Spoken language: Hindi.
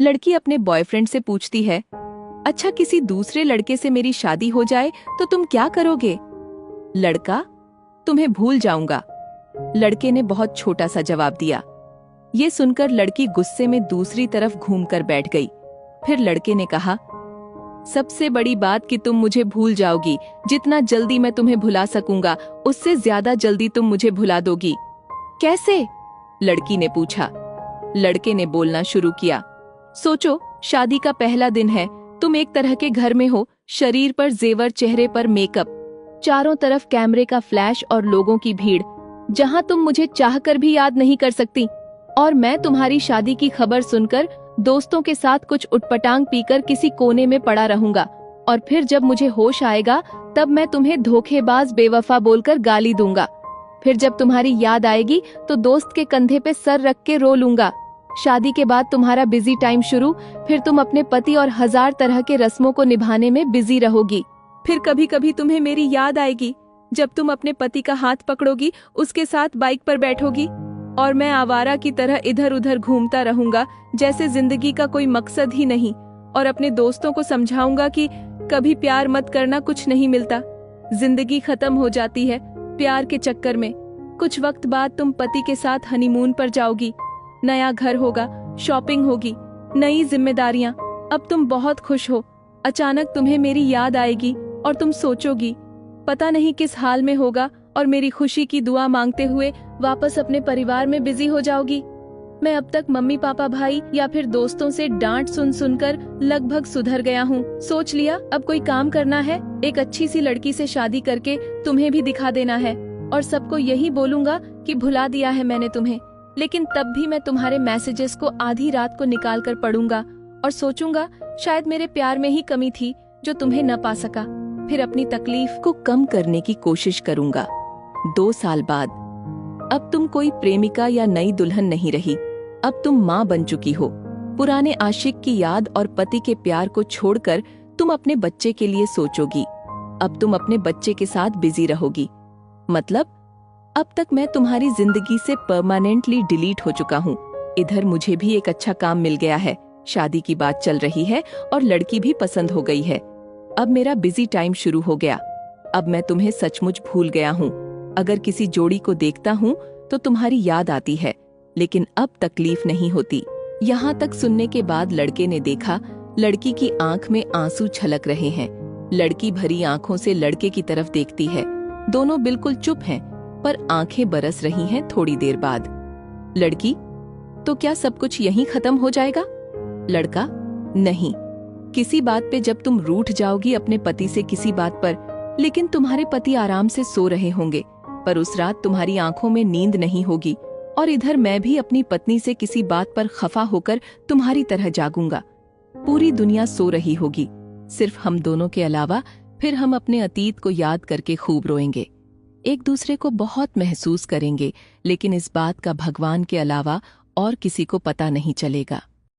लड़की अपने बॉयफ्रेंड से पूछती है, अच्छा किसी दूसरे लड़के से मेरी शादी हो जाए तो तुम क्या करोगे? लड़का, तुम्हें भूल जाऊंगा। लड़के ने बहुत छोटा सा जवाब दिया। ये सुनकर लड़की गुस्से में दूसरी तरफ घूमकर बैठ गई। फिर लड़के ने कहा, सबसे बड़ी बात कि तुम मुझे भूल जाओगी। जितना जल्दी मैं तुम्हें भुला सकूंगा उससे ज्यादा जल्दी तुम मुझे भुला दोगी। कैसे? लड़की ने पूछा। लड़के ने बोलना शुरू किया, सोचो, शादी का पहला दिन है, तुम एक तरह के घर में हो, शरीर पर जेवर, चेहरे पर मेकअप, चारों तरफ कैमरे का फ्लैश और लोगों की भीड़, जहां तुम मुझे चाहकर भी याद नहीं कर सकती। और मैं तुम्हारी शादी की खबर सुनकर दोस्तों के साथ कुछ उटपटांग पीकर किसी कोने में पड़ा रहूंगा, और फिर जब मुझे होश आएगा तब मैं तुम्हें धोखेबाज, बेवफा बोलकर गाली दूंगा। फिर जब तुम्हारी याद आएगी तो दोस्त के कंधे पे सर रख के रो लूंगा। शादी के बाद तुम्हारा बिजी टाइम शुरू, फिर तुम अपने पति और 1000 तरह के रस्मों को निभाने में बिजी रहोगी। फिर कभी कभी तुम्हें मेरी याद आएगी जब तुम अपने पति का हाथ पकड़ोगी, उसके साथ बाइक पर बैठोगी, और मैं आवारा की तरह इधर उधर घूमता रहूंगा जैसे जिंदगी का कोई मकसद ही नहीं, और अपने दोस्तों को समझाऊंगा कि कभी प्यार मत करना, कुछ नहीं मिलता, जिंदगी खत्म हो जाती है प्यार के चक्कर में। कुछ वक्त बाद तुम पति के साथ हनीमून पर जाओगी, नया घर होगा, शॉपिंग होगी, नई जिम्मेदारियां। अब तुम बहुत खुश हो, अचानक तुम्हें मेरी याद आएगी और तुम सोचोगी पता नहीं किस हाल में होगा, और मेरी खुशी की दुआ मांगते हुए वापस अपने परिवार में बिजी हो जाओगी। मैं अब तक मम्मी पापा, भाई या फिर दोस्तों से डांट सुन सुनकर लगभग सुधर गया हूँ। सोच लिया अब कोई काम करना है, एक अच्छी सी लड़की से शादी करके तुम्हें भी दिखा देना है, और सबको यही बोलूंगा कि भुला दिया है मैंने तुम्हें। लेकिन तब भी मैं तुम्हारे मैसेजेस को आधी रात को निकाल कर पढ़ूंगा और सोचूंगा शायद मेरे प्यार में ही कमी थी जो तुम्हें न पा सका। फिर अपनी तकलीफ को कम करने की कोशिश करूंगा। 2 साल बाद अब तुम कोई प्रेमिका या नई दुल्हन नहीं रही, अब तुम माँ बन चुकी हो। पुराने आशिक की याद और पति के प्यार को छोड़कर तुम अपने बच्चे के लिए सोचोगी। अब तुम अपने बच्चे के साथ बिजी रहोगी। मतलब अब तक मैं तुम्हारी जिंदगी से परमानेंटली डिलीट हो चुका हूँ। इधर मुझे भी एक अच्छा काम मिल गया है, शादी की बात चल रही है और लड़की भी पसंद हो गई है। अब मेरा बिजी टाइम शुरू हो गया। अब मैं तुम्हें सचमुच भूल गया हूँ। अगर किसी जोड़ी को देखता हूँ तो तुम्हारी याद आती है, लेकिन अब तकलीफ नहीं होती। यहाँ तक सुनने के बाद लड़के ने देखा लड़की की आंख में आंसू छलक रहे हैं। लड़की भरी आंखों से लड़के की तरफ देखती है। दोनों बिल्कुल चुप हैं, पर आंखें बरस रही हैं। थोड़ी देर बाद लड़की, तो क्या सब कुछ यहीं खत्म हो जाएगा? लड़का, नहीं, किसी बात पे जब तुम रूठ जाओगी अपने पति से किसी बात पर, लेकिन तुम्हारे पति आराम से सो रहे होंगे, पर उस रात तुम्हारी आंखों में नींद नहीं होगी, और इधर मैं भी अपनी पत्नी से किसी बात पर खफा होकर तुम्हारी तरह जागूंगा। पूरी दुनिया सो रही होगी, सिर्फ हम दोनों के अलावा। फिर हम अपने अतीत को याद करके खूब रोएंगे, एक दूसरे को बहुत महसूस करेंगे, लेकिन इस बात का भगवान के अलावा और किसी को पता नहीं चलेगा।